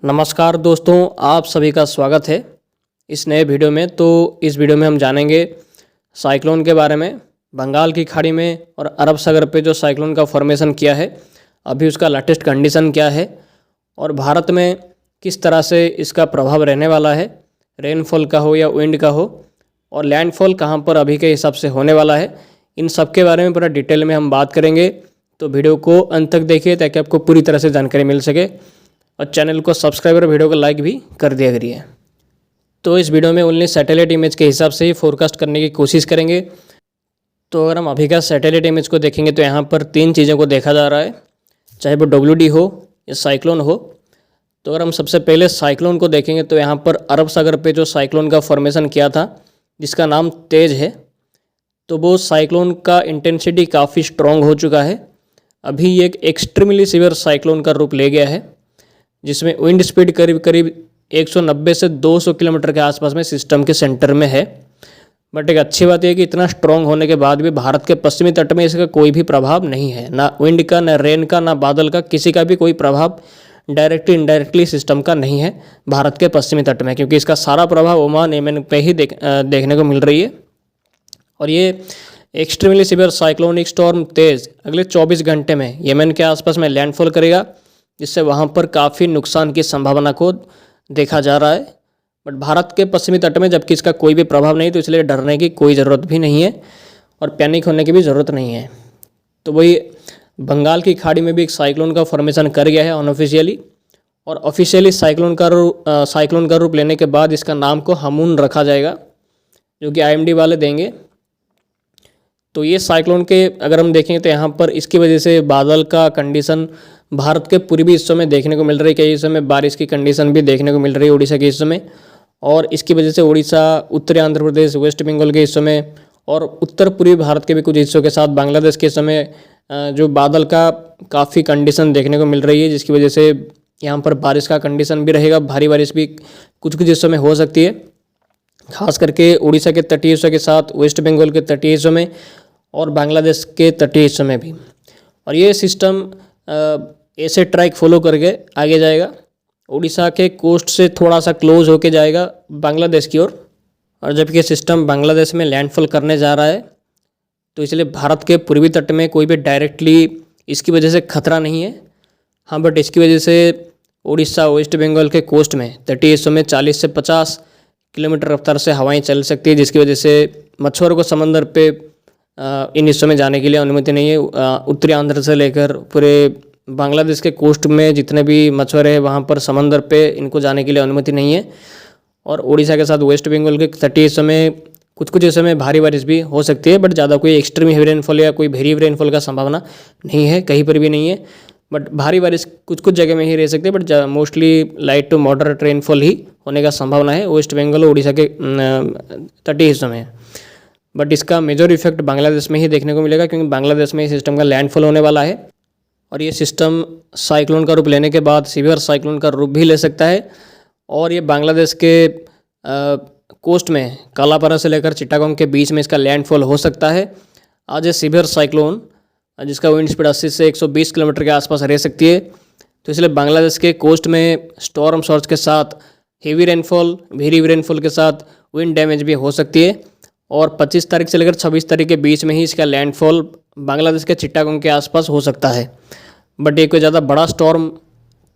नमस्कार दोस्तों, आप सभी का स्वागत है इस नए वीडियो में। तो इस वीडियो में हम जानेंगे साइक्लोन के बारे में, बंगाल की खाड़ी में और अरब सागर पे जो साइक्लोन का फॉर्मेशन किया है, अभी उसका लेटेस्ट कंडीशन क्या है और भारत में किस तरह से इसका प्रभाव रहने वाला है, रेनफॉल का हो या विंड का हो, और लैंडफॉल कहाँ पर अभी के हिसाब से होने वाला है, इन सब के बारे में पूरा डिटेल में हम बात करेंगे। तो वीडियो को अंत तक देखिए ताकि आपको पूरी तरह से जानकारी मिल सके, और चैनल को सब्सक्राइब और वीडियो को लाइक भी कर दिया करिए। तो इस वीडियो में ओनली सैटेलाइट इमेज के हिसाब से ही फोरकास्ट करने की कोशिश करेंगे। तो अगर हम अभी का सैटेलाइट इमेज को देखेंगे तो यहाँ पर 3 चीज़ों को देखा जा रहा है, चाहे वो WD हो या साइक्लोन हो। तो अगर हम सबसे पहले साइक्लोन को देखेंगे तो यहाँ पर अरब सागर पे जो साइक्लोन का फॉर्मेशन किया था, जिसका नाम तेज है, तो वो साइक्लोन का इंटेंसिटी काफ़ी स्ट्रॉन्ग हो चुका है। अभी ये एक एक्सट्रीमली सीवियर साइक्लोन का रूप ले गया है, जिसमें विंड स्पीड करीब करीब 190 से 200 किलोमीटर के आसपास में सिस्टम के सेंटर में है। बट एक अच्छी बात यह है कि इतना स्ट्रॉन्ग होने के बाद भी भारत के पश्चिमी तट में इसका कोई भी प्रभाव नहीं है, ना विंड का, ना रेन का, ना बादल का, किसी का भी कोई प्रभाव डायरेक्टली इनडायरेक्टली सिस्टम का नहीं है भारत के पश्चिमी तट में, क्योंकि इसका सारा प्रभाव ओमान, येमेन पे ही देखने को मिल रही है। और ये एक्सट्रीमली सीवियर साइक्लोनिक स्टॉर्म तेज अगले 24 घंटे में येमेन के आसपास में लैंडफॉल करेगा, जिससे वहाँ पर काफ़ी नुकसान की संभावना को देखा जा रहा है। बट भारत के पश्चिमी तट में जबकि इसका कोई भी प्रभाव नहीं, तो इसलिए डरने की कोई ज़रूरत भी नहीं है और पैनिक होने की भी ज़रूरत नहीं है। तो वही बंगाल की खाड़ी में भी एक साइक्लोन का फॉर्मेशन कर गया है अनऑफिशियली, और ऑफिशियली साइक्लोन का रूप लेने के बाद इसका नाम को हमून रखा जाएगा, जो कि IMD वाले देंगे। तो ये साइक्लोन के अगर हम देखें तो यहाँ पर इसकी वजह से बादल का कंडीशन भारत के पूर्वी हिस्सों में देखने को मिल रही है। कई हिस्सों में बारिश की कंडीशन भी देखने को मिल रही है उड़ीसा के हिस्सों में, और इसकी वजह से उड़ीसा, उत्तरी आंध्र प्रदेश, वेस्ट बंगाल के हिस्सों में और उत्तर पूर्वी भारत के भी कुछ हिस्सों के साथ बांग्लादेश के हिस्सों में जो बादल का काफ़ी कंडीशन देखने को मिल रही है, जिसकी वजह से यहाँ पर बारिश का कंडीशन भी रहेगा। भारी बारिश भी कुछ हिस्सों में हो सकती है, खास करके उड़ीसा के तटीय हिस्सों के साथ, वेस्ट बंगाल के तटीय हिस्सों में और बांग्लादेश के तटीय हिस्सों में भी। और ये सिस्टम ऐसे ट्रैक फॉलो करके आगे जाएगा, उड़ीसा के कोस्ट से थोड़ा सा क्लोज होके जाएगा बांग्लादेश की ओर। और जबकि सिस्टम बांग्लादेश में लैंडफॉल करने जा रहा है, तो इसलिए भारत के पूर्वी तट में कोई भी डायरेक्टली इसकी वजह से खतरा नहीं है। हाँ, बट इसकी वजह से उड़ीसा, वेस्ट बंगाल के कोस्ट में तटीय हिस्सों में 40 से 50 किलोमीटर रफ्तार से हवाएं चल सकती है, जिसकी वजह से मछुआरों को समंदर पे इन हिस्सों में जाने के लिए अनुमति नहीं है। उत्तरी आंध्र से लेकर पूरे बांग्लादेश के कोस्ट में जितने भी मछुआरे हैं, वहाँ पर समंदर पे इनको जाने के लिए अनुमति नहीं है। और उड़ीसा के साथ वेस्ट बंगाल के तटीय हिस्सों में कुछ हिस्सों में भारी बारिश भी हो सकती है, बट ज़्यादा कोई एक्सट्रीम हेवी रेनफॉल या कोई वेरी रेनफॉल का संभावना नहीं है, कहीं पर भी नहीं है। बट भारी बारिश कुछ जगह में ही रह सकती है, but mostly light to moderate rainfall ही होने का संभावना है वेस्ट बंगाल और उड़ीसा के तटीय हिस्सों में। बट इसका मेजर इफेक्ट बांग्लादेश में ही देखने को मिलेगा, क्योंकि बांग्लादेश में इस सिस्टम का लैंडफॉल होने वाला है, और ये सिस्टम साइक्लोन का रूप लेने के बाद सीवियर साइक्लोन का रूप भी ले सकता है। और ये बांग्लादेश के कोस्ट में कालापारा से लेकर चिट्टागोंग के बीच में इसका लैंडफॉल हो सकता है। आज ये सीवियर साइक्लोन जिसका विंड स्पीड 80 से 120 किलोमीटर के आसपास रह सकती है, तो इसलिए बांग्लादेश के कोस्ट में स्टॉर्म सर्ज के साथ हेवी रेनफॉल, वेरी रेनफॉल के साथ विंड डैमेज भी हो सकती है। और 25 तारीख से लेकर 26 तारीख के बीच में ही इसका लैंडफॉल बांग्लादेश के चिट्टागोंग के आसपास हो सकता है। बट ये कोई ज़्यादा बड़ा स्टॉर्म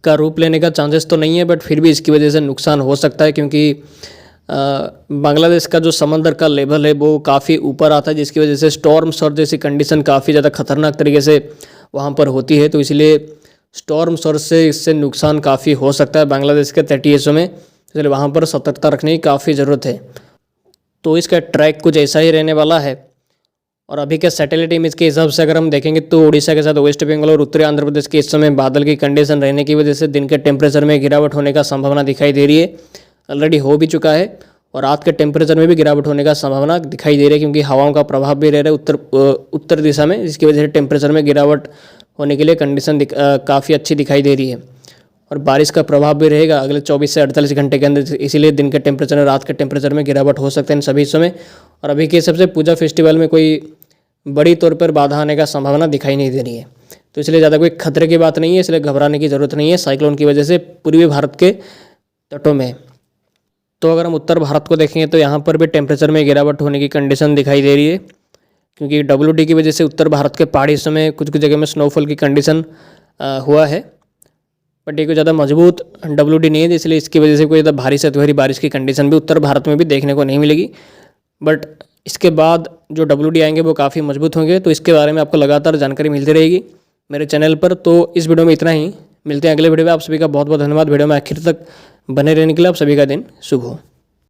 का रूप लेने का चांसेस तो नहीं है, बट फिर भी इसकी वजह से नुकसान हो सकता है, क्योंकि बांग्लादेश का जो समंदर का लेवल है वो काफ़ी ऊपर आता है, जिसकी वजह से स्टॉर्म सर्ज जैसी कंडीशन काफ़ी ज़्यादा खतरनाक तरीके से वहाँ पर होती है। तो इसलिए स्टॉर्म सर्ज से इससे नुकसान काफ़ी हो सकता है बांग्लादेश के तटीय हिस्सों में, इसलिए वहाँ पर सतर्कता रखने की काफ़ी ज़रूरत है। तो इसका ट्रैक कुछ ऐसा ही रहने वाला है। और अभी के सैटेलाइट इमेज के हिसाब से अगर हम देखेंगे तो उड़ीसा के साथ वेस्ट बंगाल और उत्तरी आंध्र प्रदेश के हिस्सों में बादल की कंडीशन रहने की वजह से दिन के टेम्परेचर में गिरावट होने का संभावना दिखाई दे रही है, ऑलरेडी हो भी चुका है। और रात के टेम्परेचर में भी गिरावट होने का संभावना दिखाई दे रही है, क्योंकि हवाओं का प्रभाव भी रह रहा है उत्तर दिशा में, जिसकी वजह से टेम्परेचर में गिरावट होने के लिए कंडीशन काफ़ी अच्छी दिखाई दे रही है। और बारिश का प्रभाव भी रहेगा अगले 24 से 48 घंटे के अंदर, इसीलिए दिन के टेम्परेचर और रात के टेम्परेचर में गिरावट हो सकता है इन सभी हिस्सों में। और अभी के हिसाब से पूजा फेस्टिवल में कोई बड़ी तौर पर बाधा आने का संभावना दिखाई नहीं दे रही है। तो इसलिए ज़्यादा कोई खतरे की बात नहीं है, इसलिए घबराने की ज़रूरत नहीं है साइक्लोन की वजह से पूर्वी भारत के तटों में। तो अगर हम उत्तर भारत को देखेंगे तो यहाँ पर भी टेम्परेचर में गिरावट होने की कंडीशन दिखाई दे रही है, क्योंकि WD की वजह से उत्तर भारत के पहाड़ी हिस्सों में कुछ कुछ जगह में स्नोफॉल की कंडीशन हुआ है। बट ये कोई ज़्यादा मजबूत WD नहीं है, इसलिए इसकी वजह से कोई ज़्यादा भारी से भारी बारिश की कंडीशन भी उत्तर भारत में भी देखने को नहीं मिलेगी। बट इसके बाद जो WD आएंगे वो काफ़ी मजबूत होंगे, तो इसके बारे में आपको लगातार जानकारी मिलती रहेगी मेरे चैनल पर। तो इस वीडियो में इतना ही, मिलते हैं अगले वीडियो में। आप सभी का बहुत बहुत धन्यवाद वीडियो में आखिर तक बने रहने के लिए। आप सभी का दिन शुभ हो।